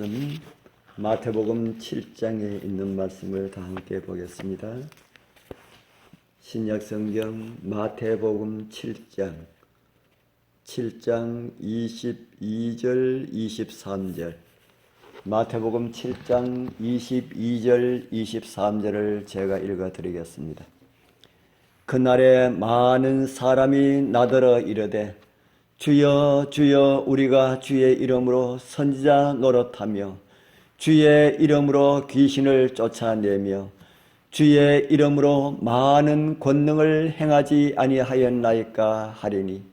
말씀 마태복음 7장에 있는 말씀을 다 함께 보겠습니다. 신약성경 마태복음 7장 22절 23절 마태복음 7장 22절 23절을 제가 읽어드리겠습니다. 그날에 많은 사람이 나더러 이르되 주여 주여 우리가 주의 이름으로 선지자 노릇하며 주의 이름으로 귀신을 쫓아내며 주의 이름으로 많은 권능을 행하지 아니하였나이까 하리니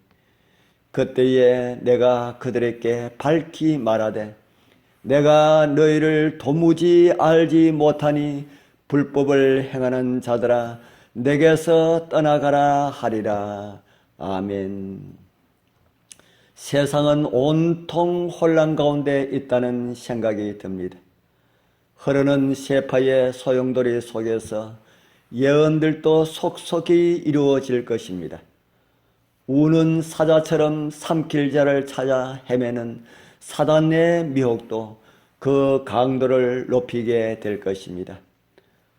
그때에 내가 그들에게 밝히 말하되 내가 너희를 도무지 알지 못하니 불법을 행하는 자들아 내게서 떠나가라 하리라. 아멘. 세상은 온통 혼란 가운데 있다는 생각이 듭니다. 흐르는 세파의 소용돌이 속에서 예언들도 속속이 이루어질 것입니다. 우는 사자처럼 삼킬 자를 찾아 헤매는 사단의 미혹도 그 강도를 높이게 될 것입니다.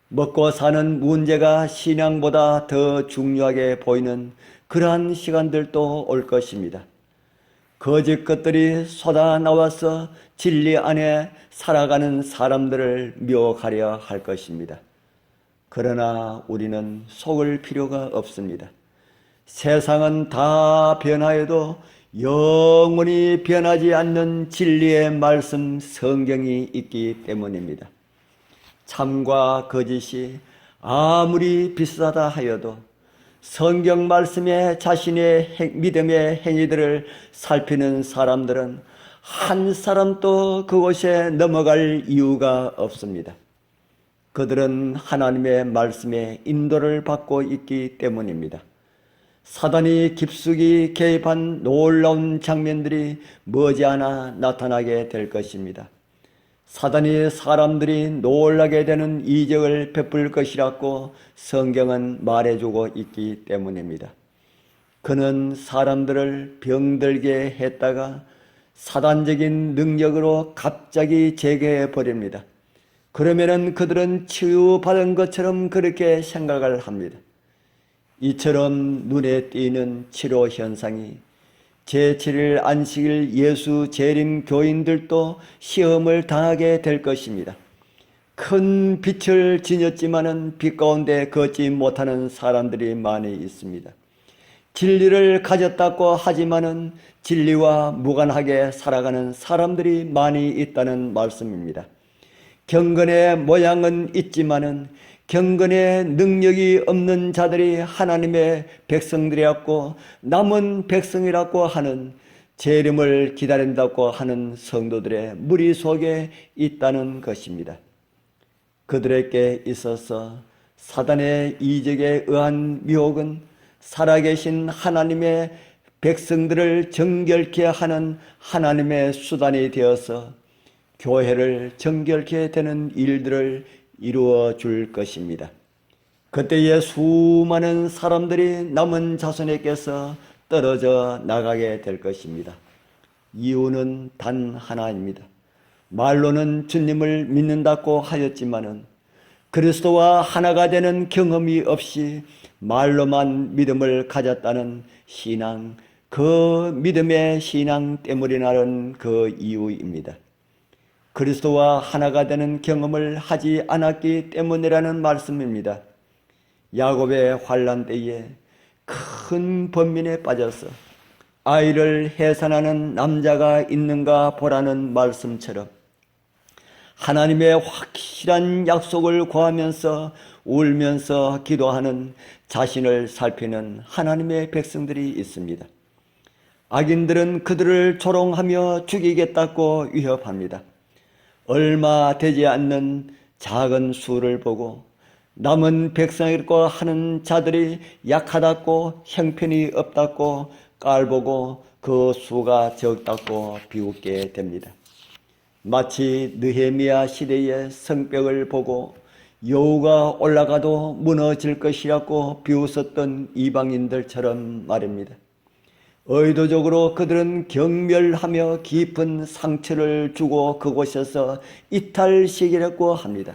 먹고 사는 문제가 신앙보다 더 중요하게 보이는 그러한 시간들도 올 것입니다. 거짓 것들이 쏟아 나와서 진리 안에 살아가는 사람들을 미혹하려 할 것입니다. 그러나 우리는 속을 필요가 없습니다. 세상은 다 변하여도 영원히 변하지 않는 진리의 말씀 성경이 있기 때문입니다. 참과 거짓이 아무리 비슷하다 하여도 성경 말씀에 자신의 믿음의 행위들을 살피는 사람들은 한 사람도 그곳에 넘어갈 이유가 없습니다. 그들은 하나님의 말씀에 인도를 받고 있기 때문입니다. 사단이 깊숙이 개입한 놀라운 장면들이 머지않아 나타나게 될 것입니다. 사단이 사람들이 놀라게 되는 이적을 베풀 것이라고 성경은 말해주고 있기 때문입니다. 그는 사람들을 병들게 했다가 사단적인 능력으로 갑자기 제거해 버립니다. 그러면은 그들은 치유받은 것처럼 그렇게 생각을 합니다. 이처럼 눈에 띄는 치료 현상이 제7일 안식일 예수 재림 교인들도 시험을 당하게 될 것입니다. 큰 빛을 지녔지만은 빛 가운데 걷지 못하는 사람들이 많이 있습니다. 진리를 가졌다고 하지만은 진리와 무관하게 살아가는 사람들이 많이 있다는 말씀입니다. 경건의 모양은 있지만은 경건의 능력이 없는 자들이 하나님의 백성들이었고 남은 백성이라고 하는 재림을 기다린다고 하는 성도들의 무리 속에 있다는 것입니다. 그들에게 있어서 사단의 이적에 의한 미혹은 살아계신 하나님의 백성들을 정결케 하는 하나님의 수단이 되어서 교회를 정결케 되는 일들을 이루어 줄 것입니다. 그때에 수많은 사람들이 남은 자손에게서 떨어져 나가게 될 것입니다. 이유는 단 하나입니다. 말로는 주님을 믿는다고 하였지만은 그리스도와 하나가 되는 경험이 없이 말로만 믿음을 가졌다는 신앙, 그 믿음의 신앙 때문이라는 그 이유입니다. 그리스도와 하나가 되는 경험을 하지 않았기 때문이라는 말씀입니다. 야곱의 환난 때에 큰 번민에 빠져서 아이를 해산하는 남자가 있는가 보라는 말씀처럼 하나님의 확실한 약속을 구하면서 울면서 기도하는 자신을 살피는 하나님의 백성들이 있습니다. 악인들은 그들을 조롱하며 죽이겠다고 위협합니다. 얼마 되지 않는 작은 수를 보고 남은 백성이라고 하는 자들이 약하다고 형편이 없다고 깔보고 그 수가 적다고 비웃게 됩니다. 마치 느헤미야 시대의 성벽을 보고 여우가 올라가도 무너질 것이라고 비웃었던 이방인들처럼 말입니다. 의도적으로 그들은 경멸하며 깊은 상처를 주고 그곳에서 이탈시키려고 합니다.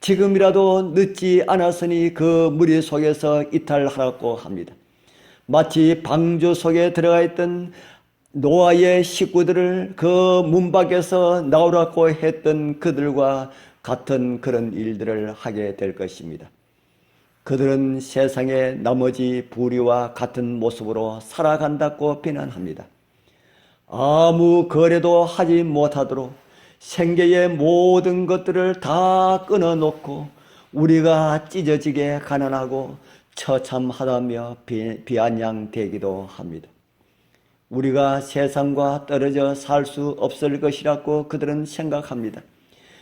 지금이라도 늦지 않았으니 그 무리 속에서 이탈하라고 합니다. 마치 방주 속에 들어가 있던 노아의 식구들을 그 문 밖에서 나오라고 했던 그들과 같은 그런 일들을 하게 될 것입니다. 그들은 세상의 나머지 부류와 같은 모습으로 살아간다고 비난합니다. 아무 거래도 하지 못하도록 생계의 모든 것들을 다 끊어놓고 우리가 찢어지게 가난하고 처참하다며 비아냥대기도 합니다. 우리가 세상과 떨어져 살 수 없을 것이라고 그들은 생각합니다.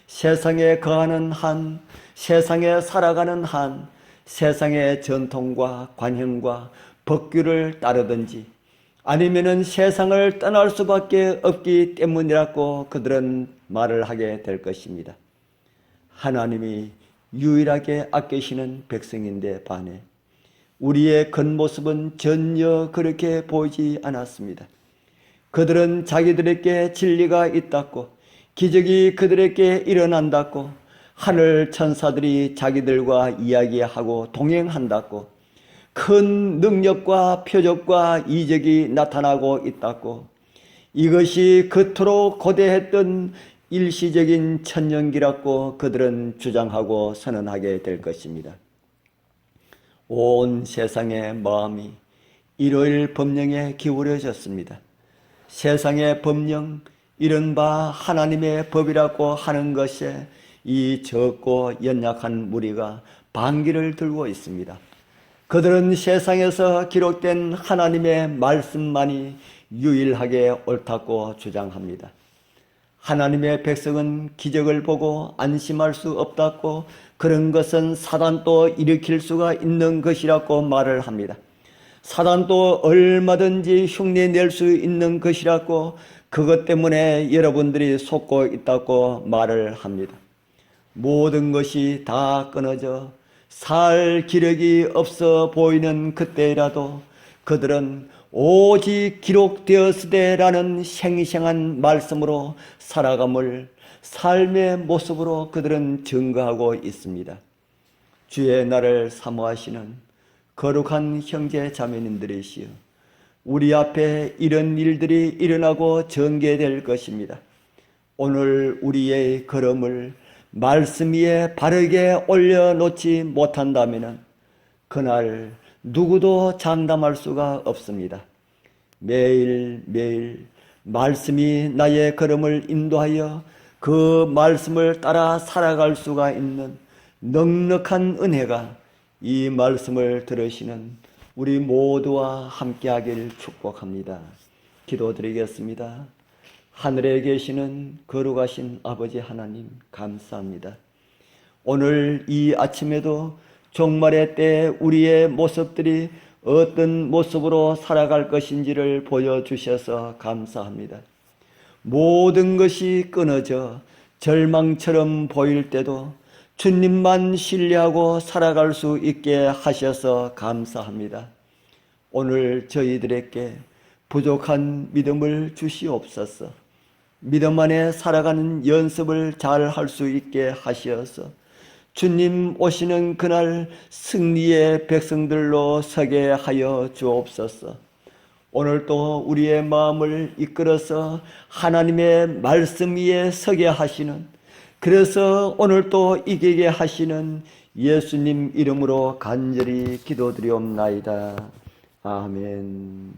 세상에 거하는 한, 세상에 살아가는 한, 세상의 전통과 관행과 법규를 따르든지 아니면은 세상을 떠날 수밖에 없기 때문이라고 그들은 말을 하게 될 것입니다. 하나님이 유일하게 아끼시는 백성인데 반해 우리의 겉모습은 전혀 그렇게 보이지 않았습니다. 그들은 자기들에게 진리가 있다고, 기적이 그들에게 일어난다고, 하늘 천사들이 자기들과 이야기하고 동행한다고, 큰 능력과 표적과 이적이 나타나고 있다고, 이것이 그토록 고대했던 일시적인 천년기라고 그들은 주장하고 선언하게 될 것입니다. 온 세상의 마음이 일요일 법령에 기울여졌습니다. 세상의 법령, 이른바 하나님의 법이라고 하는 것에 이 적고 연약한 무리가 반기를 들고 있습니다. 그들은 세상에서 기록된 하나님의 말씀만이 유일하게 옳다고 주장합니다. 하나님의 백성은 기적을 보고 안심할 수 없다고, 그런 것은 사단도 일으킬 수가 있는 것이라고 말을 합니다. 사단도 얼마든지 흉내낼 수 있는 것이라고, 그것 때문에 여러분들이 속고 있다고 말을 합니다. 모든 것이 다 끊어져 살 기력이 없어 보이는 그때라도 그들은 오직 기록되었으되라는 생생한 말씀으로 살아감을 삶의 모습으로 그들은 증거하고 있습니다. 주의 날을 사모하시는 거룩한 형제 자매님들이시여, 우리 앞에 이런 일들이 일어나고 전개될 것입니다. 오늘 우리의 걸음을 말씀 위에 바르게 올려놓지 못한다면 그날 누구도 장담할 수가 없습니다. 매일매일 말씀이 나의 걸음을 인도하여 그 말씀을 따라 살아갈 수가 있는 넉넉한 은혜가 이 말씀을 들으시는 우리 모두와 함께하기를 축복합니다. 기도드리겠습니다. 하늘에 계시는 거룩하신 아버지 하나님, 감사합니다. 오늘 이 아침에도 종말의 때 우리의 모습들이 어떤 모습으로 살아갈 것인지를 보여주셔서 감사합니다. 모든 것이 끊어져 절망처럼 보일 때도 주님만 신뢰하고 살아갈 수 있게 하셔서 감사합니다. 오늘 저희들에게 부족한 믿음을 주시옵소서. 믿음 안에 살아가는 연습을 잘 할 수 있게 하시어서 주님 오시는 그날 승리의 백성들로 서게 하여 주옵소서. 오늘도 우리의 마음을 이끌어서 하나님의 말씀 위에 서게 하시는, 그래서 오늘도 이기게 하시는 예수님 이름으로 간절히 기도드리옵나이다. 아멘.